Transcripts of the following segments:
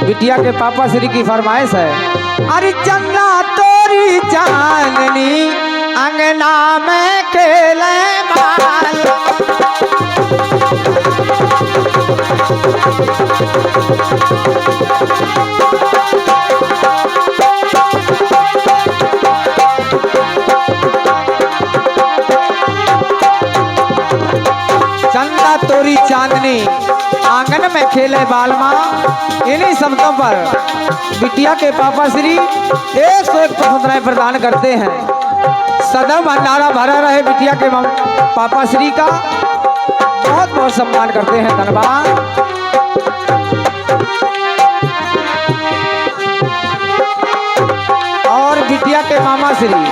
बिटिया के पापा श्री की फरमाइश है। अरे चंदा तोरी चांदनी अंगना में खेले बाल, चंदा तोरी चांदनी आंगन में खेले बालमा। इन्हीं शब्दों पर बिटिया के पापा श्री 101 प्रशंसाएं प्रदान करते हैं। सदैव भंडारा भरा रहे बिटिया के पापा श्री का बहुत बहुत सम्मान करते हैं। धन्यवाद। और बिटिया के मामा श्री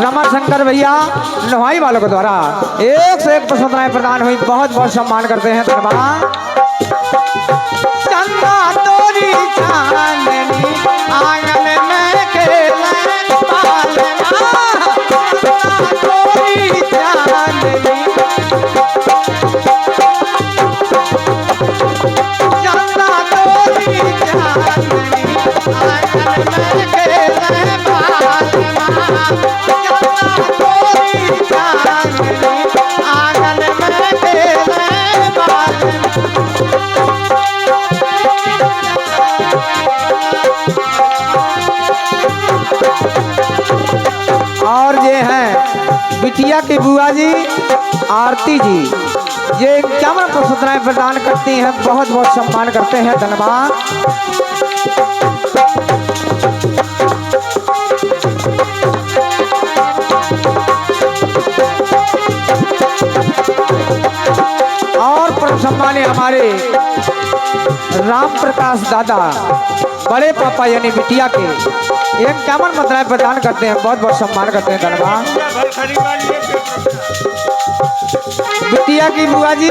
रमाशंकर भैया नोहाई वालों के द्वारा 101 प्रशंसाएं प्रदान हुई, बहुत बहुत सम्मान करते हैं। धन्यवाद। चंदा तोरी चांदनी आंगन में खेले बालमा, चंदा तोरी चांदनी, चंदा तोरी चांदनी आंगन में खेले बालमा, चंदा तोरी चांदनी आंगन में खेले बालमा। और ये हैं बिटिया की बुआ जी आरती जी, ये 51 प्रशंसाएं प्रदान करती हैं, बहुत बहुत सम्मान करते हैं। धन्यवाद। और परम सम्मानीय हमारे राम प्रकाश दादा बड़े पापा यानी बिटिया के 51 मुद्राएं प्रदान करते हैं, बहुत बहुत सम्मान करते हैं। धन्यवाद। बिटिया की बुआ जी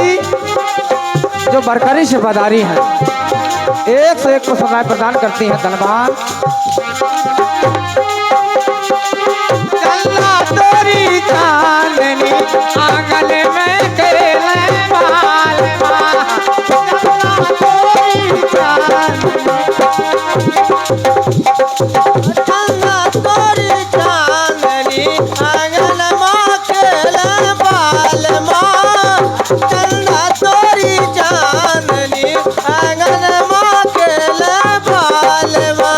जो बरकरी से पधारी हैं 101 प्रशंसाएं प्रदान करती हैं। धन्यवाद। चंदा तोरी चांदनी आंगन में खेले बालमा, चंदा तोरी चांदनी, चंदा तोरी चांदनी आंगन में खेले बालमा, चंदा तोरी चांदनी आंगन में खेले बालमा।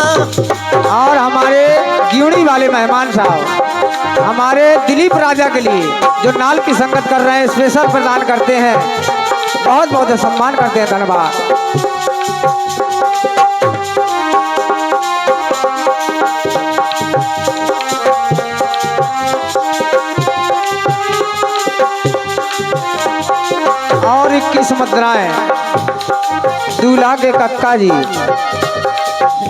और हमारे गिवड़ी वाले मेहमान साहब हमारे दिलीप राजा के लिए जो नाल की संगत कर रहे हैं स्पेशल प्रदान करते हैं, बहुत बहुत सम्मान करते हैं। धन्यवाद। और 21 मुद्राएं दूल्हा के कक्का जी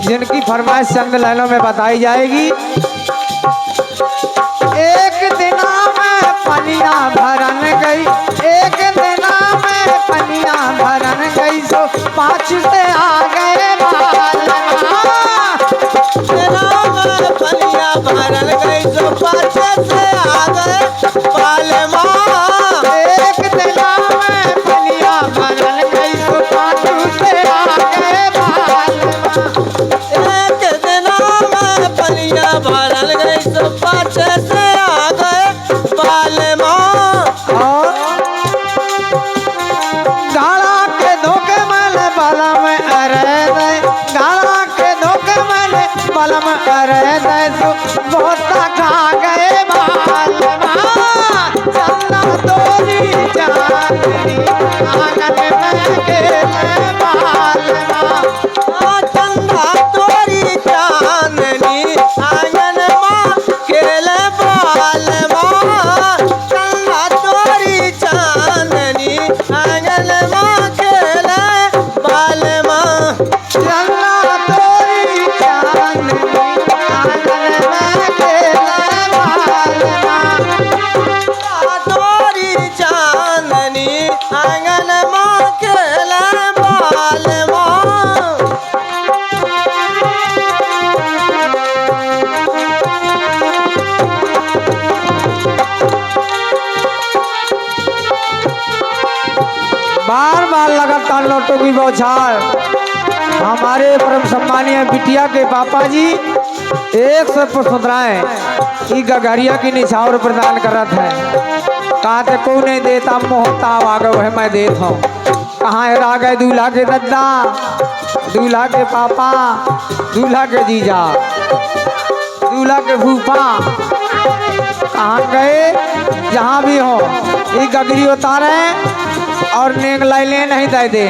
जिनकी फरमाइश चंद लाइनों में बताई जाएगी। एक दिना में पनिया भरन गई, एक दिना में पनिया भरन गई, सो 5 से आ गए बालमा, दिना में पनिया भरन गई, सो 5 से आ गए बालमा, एक दिना में पनिया भरन गई, सो 5 से आ गए बालमा, एक दिना में पनिया भरन गई, सो 5 से आ गए बालमा। और गाड़ा के धोखे मैंने बाला में अरे दे, गाड़ा के धोखे मैंने बाला में अरे दे, सो बहुत खा गए बालमा, चंदा तोरी चांदनी आंगन में खेले बालमा, चंदा तोरी चांदनी आंगन में खेले बालमा, चंदा तोरी चांदनी आंगन में खेले बालमा, चंदा तोरी चांदनी आंगन में खेले बालमा, चंदा तोरी चांदनी आंगन में खेले बालमा। और टोकी बौछार हमारे परम सम्मानीय बिटिया के पापा जी 115 ई गगरिया की निछावर प्रदान करत है। कहा थे को नहीं देता मोहता आगे वह मैं देता हूँ। कहाँ है रह गए दूल्हा के दद्दा, दूल्हा के पापा, दूल्हा के जीजा, दूल्हा के फूफा, कहाँ गए? जहाँ भी हो ये गगरी उतारे और नेक लाइले नहीं दे दे।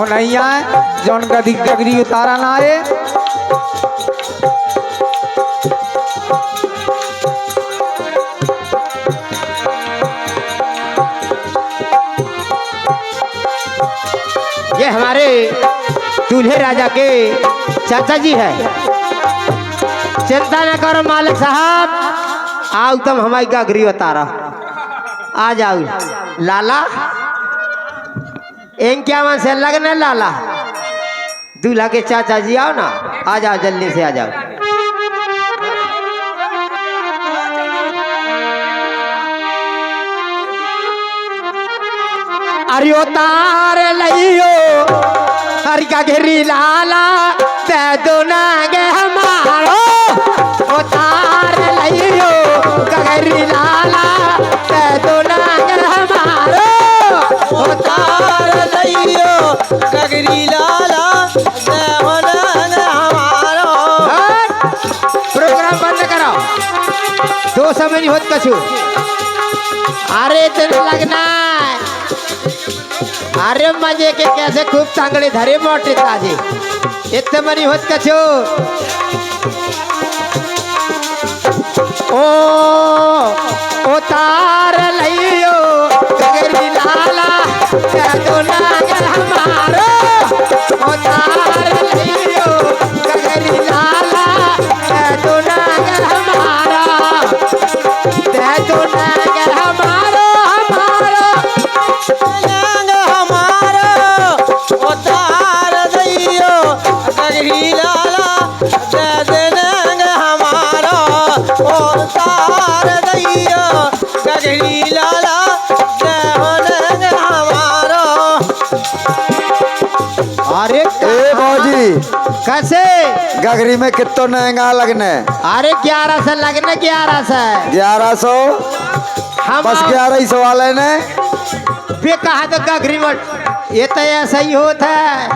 नहीं आए जौन गगरी उतारा ना आए। ये हमारे दूल्हे राजा के चाचा जी है। चिंता न करो मालिक साहब, आओ तुम हमारी गगरी उतारा। आ जाओ लाला, इन क्या मन से लगने लाला, दूल्हा के चाचा जी आओ ना, आ जाओ जल्दी से आ जाओ। अरे उतार लियो हर गगरी लाला ते दोना गे हमारो, उतार लियो गगरी लाला ते दोना गे हमारो, उतार लियो गगरी लाला ते दोना गे हमारो। प्रोग्राम बंद करो, 2 समय नहीं होत कछु। अरे दिन लगना, अरे मजे के कैसे खूब टांगड़े धरे मोटे ताजे, इतने मनी होत कछो। ओ उतार लियो गगरी लाला ते दोना गे हमारो, उतार लियो गगरी लाला ते दोना गे हमारा, ते दोना गे हमारो हमारो उतार दियो गगरी लाला ते देंगे हमारा, उतार दियो गगरी लाला ते देंगे हमारा। अरे ए भौजी कैसे गगरी में कितो महंगा लगने? अरे 1100 लगने, 1100 1100 हम बस 1100 वाले ने भी कहा तो गगरी मत, ये तो ऐसा ही होता है।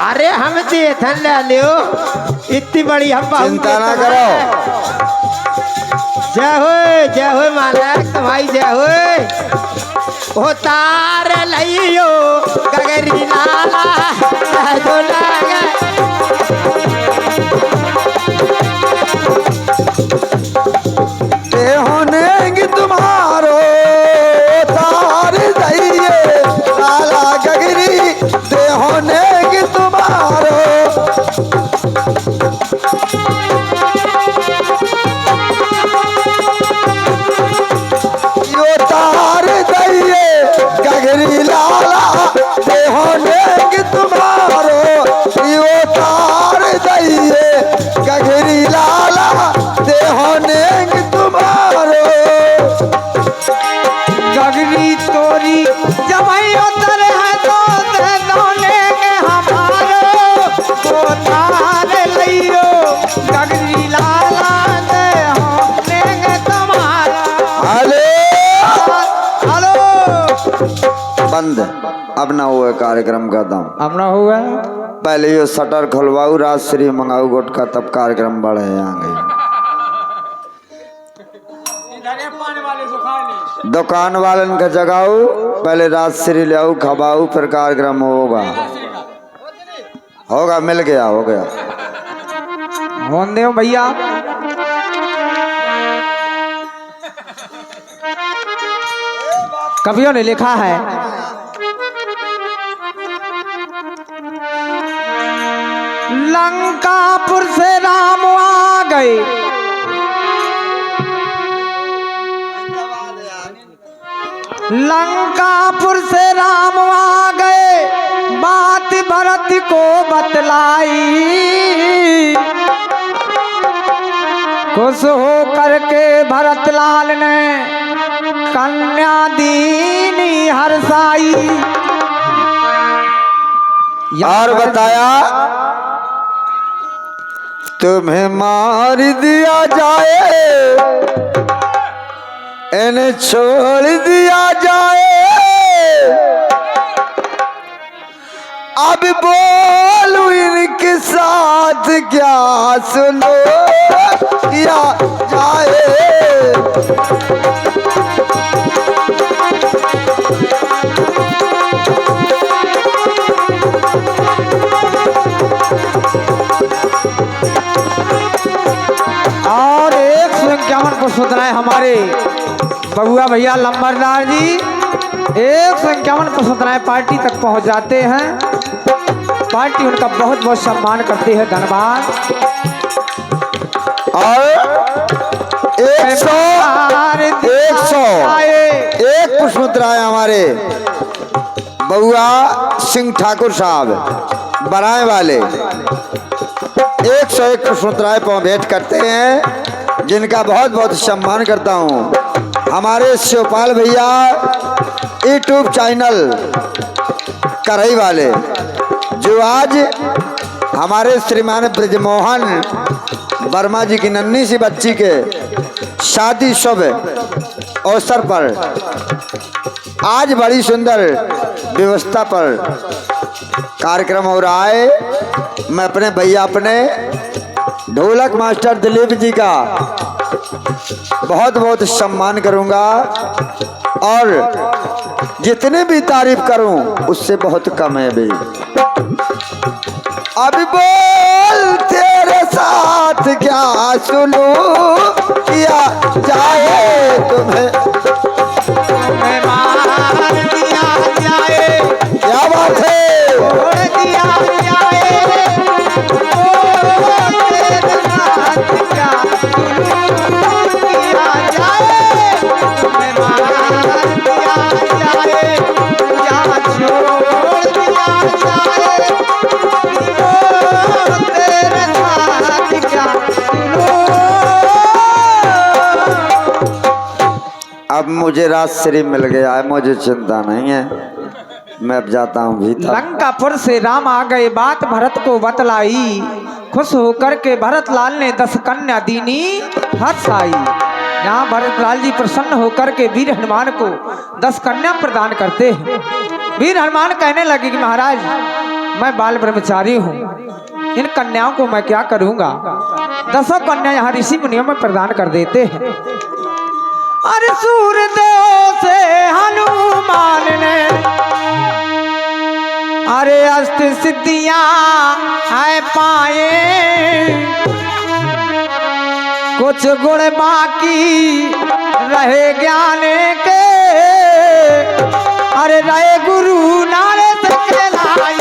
अरे हम देथन ले लियो, इतनी बड़ी हम चिंता ना करो। जय हो मालिक तुम्हारी जय हो। उतार लियो गगरी लाला दोना गे, ते होने की तुम्हारो उतार दिए लाला गगरी, ते होने की तुम्हारो उतार दिए गगरी लाला, ते होने की तुम्हारो बंद, अब ना हुआ कार्यक्रम का दाम। अब ना हुआ। पहले ये शटर खुलवाऊ, राजश्री मंगाऊ गुटका, तब कार्यक्रम बढ़े आगे। दुकान वालन का जगाऊ, पहले राजश्री ले आओ, खबाऊ, फिर कार्यक्रम होगा। होगा, मिल गया, हो गया। होन दे भैया। कवियों ने लिखा है, लंकापुर से राम आ गए, लंकापुर से राम आ गए, बात भरत को बतलाई, खुश हो करके भरतलाल ने कन्या दीनी हरसाई। और बताया, तुम्हें मार दिया जाए, इन्हें छोड़ दिया जाए, अब बोलू इनके साथ क्या सुनो किया जाए। और 151 को सुन रहे हैं हमारे बबुआ भैया लंबरदार जी, 151 को सुन रहे हैं, पार्टी तक पहुंच जाते हैं। पार्टी उनका बहुत बहुत सम्मान करती है, धन्यवाद। और 100 एक पुष्पराय हमारे बउआ सिंह ठाकुर साहब बराए वाले 101 पुष्पराय पर भेंट करते हैं, जिनका बहुत बहुत सम्मान करता हूँ। हमारे शिवपाल भैया यूट्यूब चैनल करई वाले, जो आज हमारे श्रीमान ब्रजमोहन वर्मा जी की नन्ही सी बच्ची के शादी शुभ अवसर पर आज बड़ी सुंदर व्यवस्था पर कार्यक्रम हो रहा है। मैं अपने भैया, अपने ढोलक मास्टर दिलीप जी का बहुत बहुत सम्मान करूंगा, और जितने भी तारीफ करूं उससे बहुत कम है भी। अभी बोल तेरे साथ क्या सुनूं किया जाए, तुम्हें मार दिया जाए, क्या बात है। छोड़ दिया जाए, ओ तेरे साथ क्या किया जाए, तुम्हें मार दिया जाए, या छोड़ दिया जाए, ओ तेरे साथ क्या। अब मुझे राजश्री मिल गया है, मुझे चिंता नहीं है, मैं अब जाता हूँ भीतर। लंकापुर से राम आ गए, बात भरत को बतलाई, खुश होकर के भरतलाल ने 10 कन्या दीनी हर्षाई। यहाँ भरतलाल जी प्रसन्न होकर के वीर हनुमान को 10 कन्या प्रदान करते हैं। वीर हनुमान कहने लगे कि महाराज, मैं बाल ब्रह्मचारी हूँ, इन कन्याओं को मैं क्या करूँगा। 10 कन्या यहाँ ऋषि मुनियों में प्रदान कर देते हैं। अरे सूर्यदेव से हनुमान ने अरे अष्ट सिद्धियां है पाए, कुछ गुण बाकी रहे ज्ञान के, अरे रहे गुरु नारद कहलाई।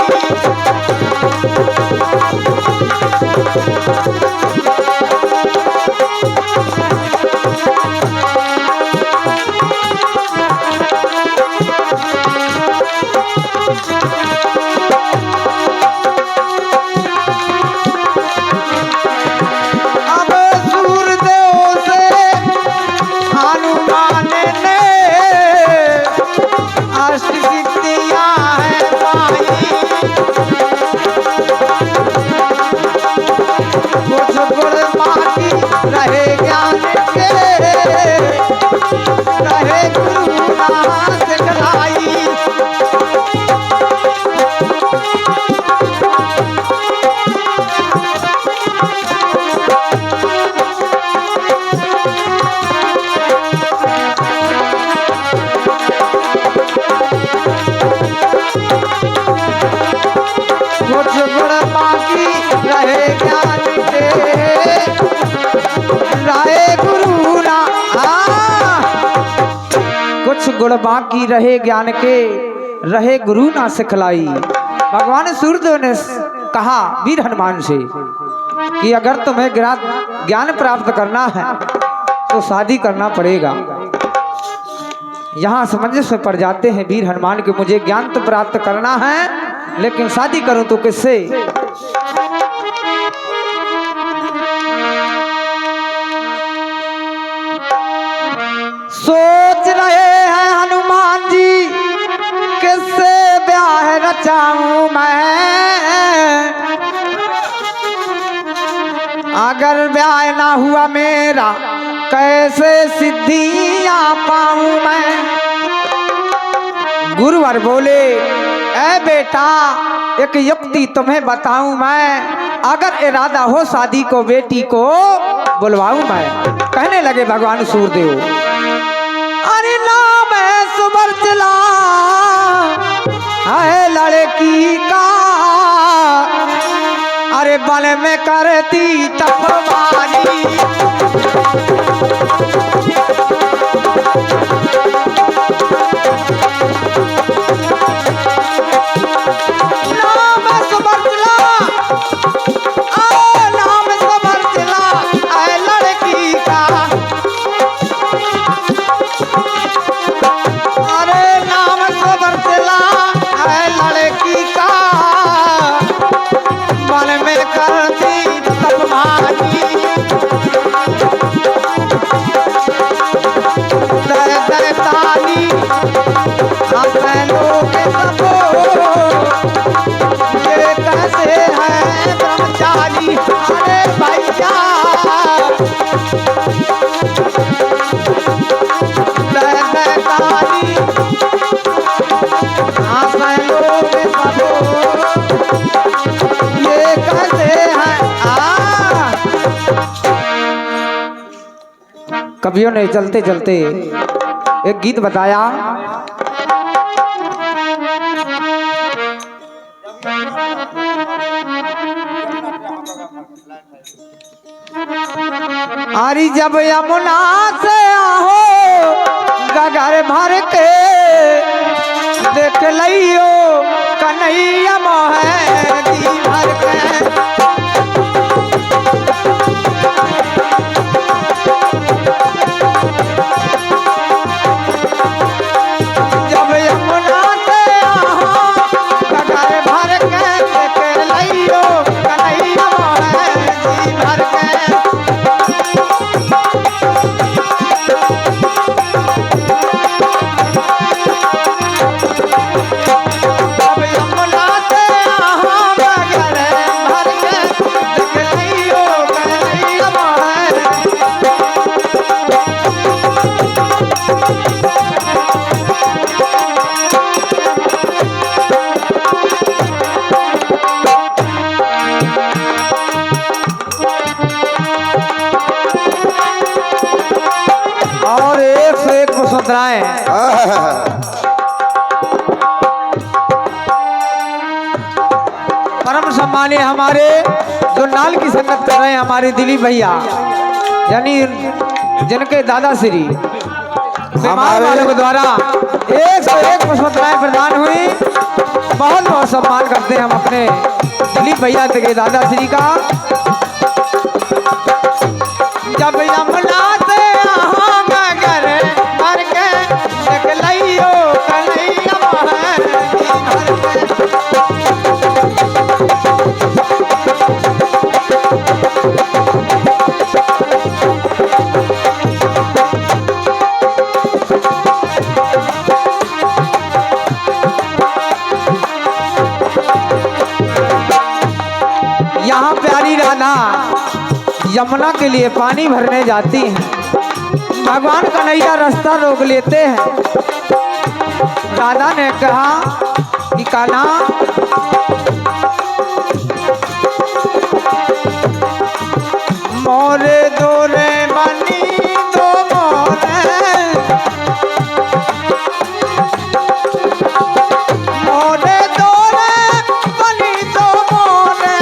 रहे ज्ञान के रहे गुरु ना कुछ गुण बाकी रहे ज्ञान के रहे गुरु ना सिखलाई। भगवान सूर्यदेव ने कहा वीर हनुमान से कि अगर तुम्हें ज्ञान प्राप्त करना है तो शादी करना पड़ेगा। यहाँ समंजस में पड़ जाते हैं वीर हनुमान के मुझे ज्ञान तो प्राप्त करना है लेकिन शादी करूं तो किससे। सोच रहे हैं हनुमान जी किससे ब्याह रचाऊं मैं, अगर ब्याह ना हुआ मेरा कैसे सिद्धियां पाऊं मैं। गुरुवर बोले ऐ बेटा एक युक्ति तुम्हें बताऊं मैं, अगर इरादा हो शादी को बेटी को बुलवाऊं मैं। कहने लगे भगवान सूर्यदेव अरे नाम है सुबर्चला है लड़की का, अरे बल में करती तपवानी। नाम सुबर्चला नाम सुबर्चला है लड़की का, अरे नाम सुबर्चला है लड़की का, बल में करती तपवानी। ताली लोग सबो ये कैसे है ब्रह्मचारी। अरे भैया ताली लोग सबो ये कैसे है। कवियों ने चलते चलते एक गीत बताया आरी जब यमुना से आहो गगर भर के देख लियो कन्हैया मोहे दी भर के। जब यमुना से आहो गगर भर के देख लियो कन्हैया मोहे दी भर के। परम सम्मानीय हमारे जो नाल की संगत कर रहे हैं हमारे दिलीप भैया यानी जिनके दादा श्री बीमार वालों के द्वारा 101 पुष्पत्राएं प्रदान हुई। बहुत बहुत सम्मान करते हैं हम अपने दिलीप भैया के दादा श्री का। जब यमुना से आहा गगर भर के देख लियो कन्हैया मोहे दी भर के। यहाँ प्यारी राधा यमुना के लिए पानी भरने जाती हैं। भगवान कन्हैया रास्ता रोक लेते हैं। राधा ने कहा कि कान्हा मोरे दोरे बनी दो मोरे मोरे दोरे बनी दो मोरे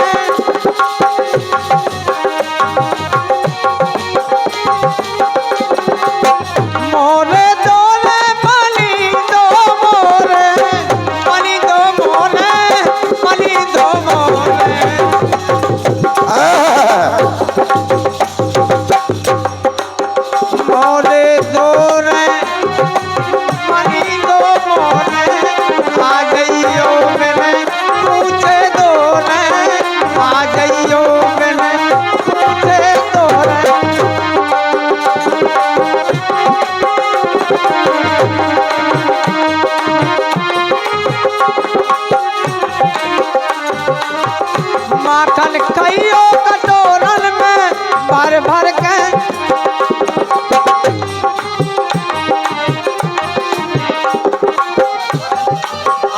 कहियो कटोरन में भर भर के।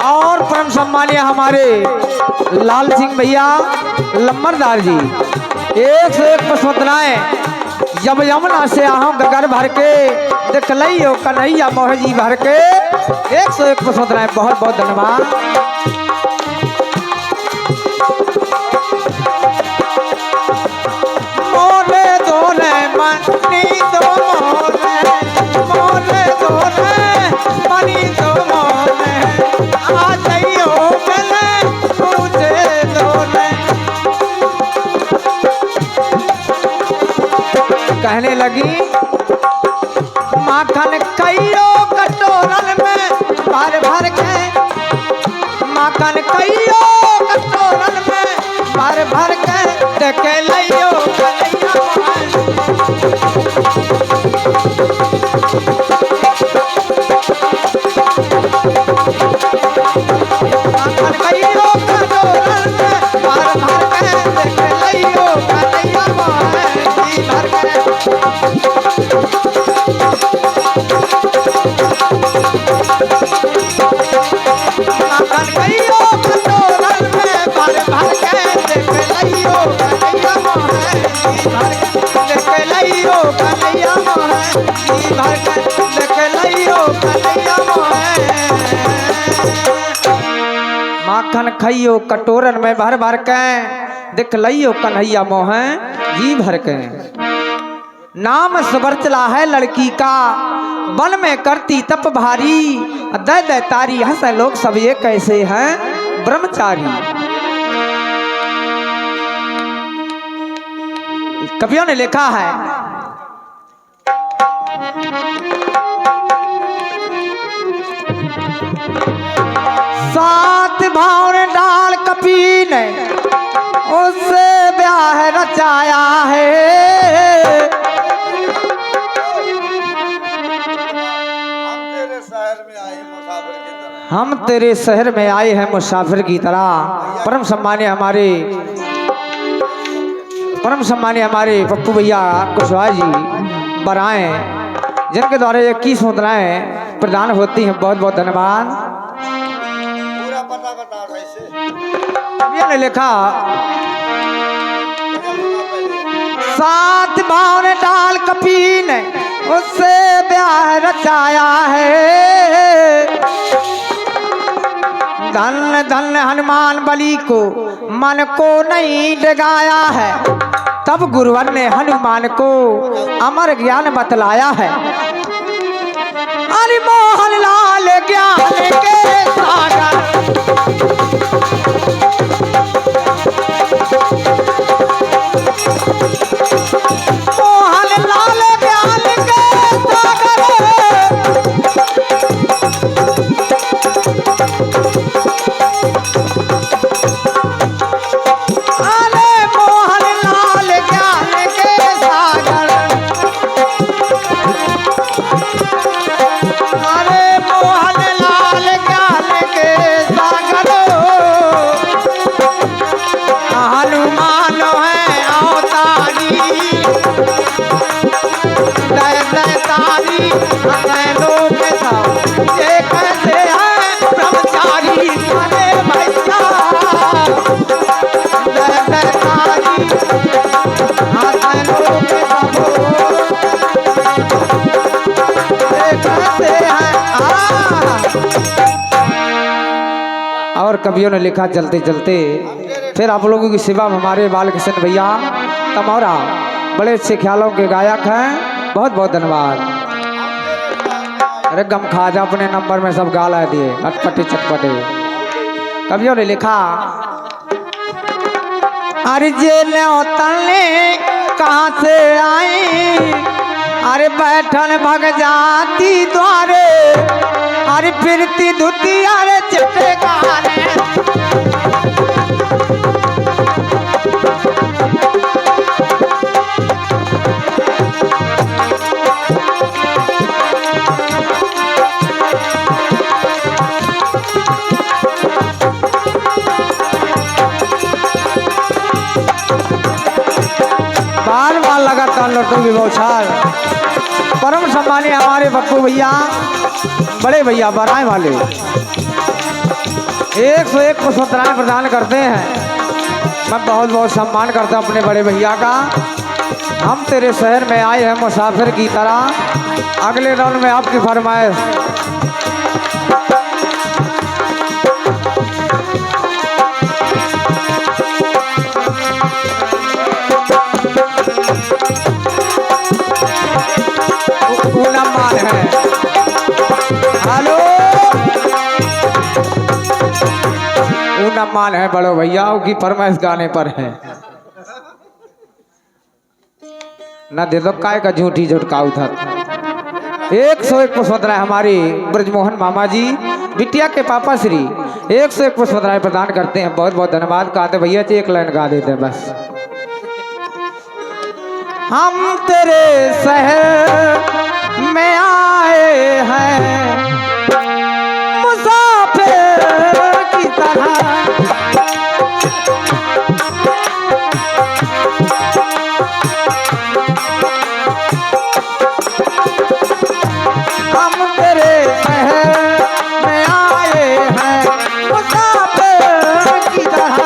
और परम सम्मानीय हमारे लाल सिंह भैया लम्बरदार जी 101 पसवतनाएं। जब यमुना से आहूं गगर भर के देख लियो कन्हैया मोह जी भर के 101 पसवतनाएं। बहुत बहुत धन्यवाद। मोरे दोने मनी दो मोरे, मोरे दोने मनी दो मोरे, आ जाइयो मिले मुझे दोने। कहने लगी माखन कहियो कटोरन में भर भर के, माखन कहियो कटोरन में भर भर के देखे लियो कन्हैया माखन कहियो कटोरन में भर भर के देखे लियो कन्हैया जी भर के। माखन कहियो कटोरन में भर भर के देख लियो कन्हैया मोहे जी भर के, देख लियो कन्हैया मोहे जी भर के, देख लियो कन्हैया मोहे। माखन खइयो कटोरन में भर भर के देख लियो कन्हैया मोहे जी भर के। नाम सबर चला है लड़की का वन में करती तप भारी, दे दे तारी हंसे लोग सब ये कैसे हैं ब्रह्मचारी। कवियों ने लिखा है सात भाव ने डाल कपी ने उससे ब्याह रचाया है। हम तेरे शहर में आए हैं मुसाफिर की तरह। परम सम्मानीय हमारे पप्पू भैया कुशवाहा जी बराए जिनके द्वारा ये 21 मुद्राएं प्रदान होती हैं। बहुत बहुत धन्यवाद। पूरा पता बता कैसे ने लिखा सात भाव ने डाल कपीन उससे ब्याह रचाया है। धन धन हनुमान बली को मन को नहीं डगाया है, तब गुरुवर ने हनुमान को अमर ज्ञान बतलाया है। अरे मोहन लाल ज्ञान के सागर मोहन लाल ज्ञान के सागर और कवियों ने लिखा चलते चलते फिर आप लोगों की सेवा में हमारे बालकृष्ण भैया तमौरा बड़े अच्छे ख्यालों के गायक हैं। बहुत बहुत धन्यवाद। अरे गम खाजा अपने नंबर में सब गाला दिए अटपटे चटपटे। कवियों ने लिखा अरे जेले तलने कहाँ से आई, अरे बैठन भग जाती द्वारे, अरे फिरती धुती अरे चिट्टे गाने। बाल बाल लगातार लड्डू की बौछार। परम सम्मानी हमारे बप्पू भैया, बड़े भैया बराए वाले 101 पुष्पत्राएं प्रदान करते हैं। मैं बहुत बहुत सम्मान करता हूँ अपने बड़े भैया का। हम तेरे शहर में आए हैं मुसाफिर की तरह। अगले राउंड में आपकी फरमाइश। पूनम है, हेलो पूनम है बड़ो भैया की फरमाइश गाने पर है। न दे दो काय का झूठी झुटकाऊ था। 101 पुष्पत्राएं हमारी ब्रजमोहन मामा जी बिटिया के पापा श्री 101 पुष्पत्राएं प्रदान करते हैं। बहुत बहुत धन्यवाद। कहते भैया जी एक लाइन गा देते हैं बस। हम तेरे शहर में आए हैं मुसाफिर की तरह। हम तेरे शहर में आए हैं मुसाफिर की तरह।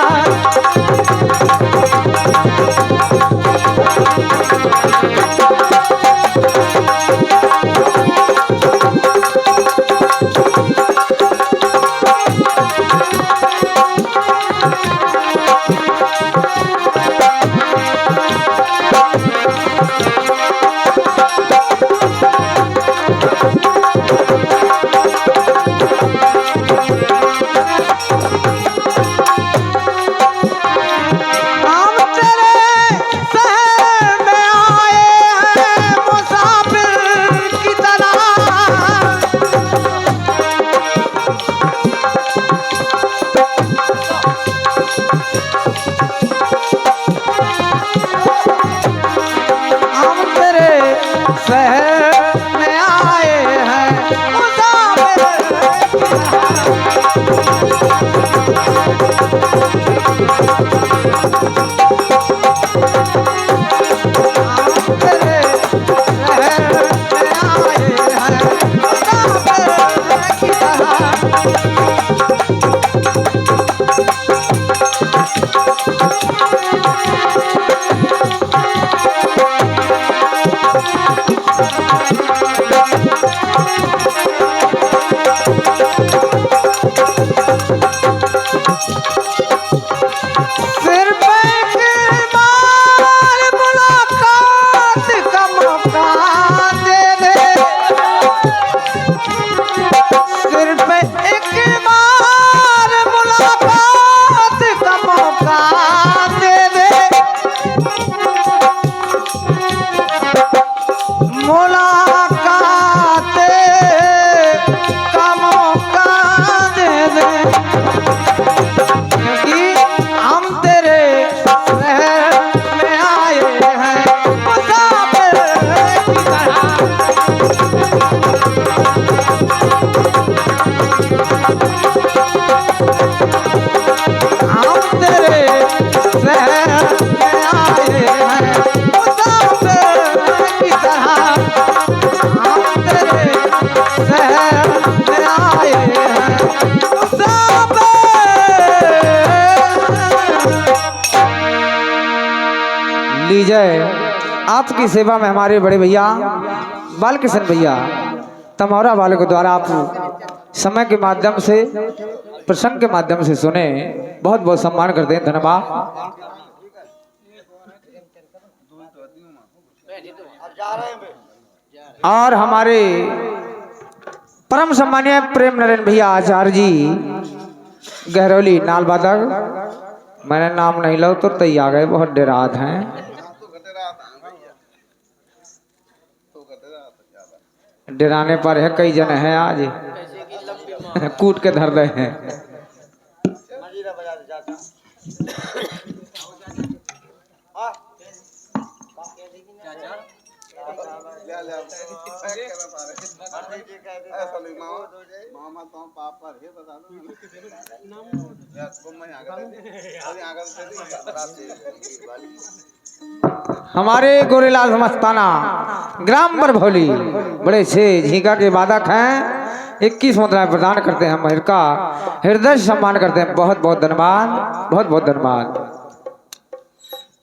लीजिए आपकी सेवा में हमारे बड़े भैया बालकृष्ण भैया तमौरा वाले के द्वारा आप समय के माध्यम से प्रसंग के माध्यम से सुने। बहुत बहुत सम्मान करते हैं। धन्यवाद। और हमारे परम सम्मानीय प्रेम नरेंद्र भैया आचार्य जी गहरौली नाल बादक। मैंने नाम नहीं लो तो तई आ गए, बहुत डेरात हैं। डराने पर है, कई जन हैं आज कूट के धर रहे हैं। हमारे गोरेलाल मस्ताना ग्राम बरभौली बड़े से झींगा के वादक हैं। 21 मुद्राएं प्रदान करते हैं। हम इनका हृदय सम्मान करते हैं। बहुत बहुत धन्यवाद, बहुत बहुत धन्यवाद।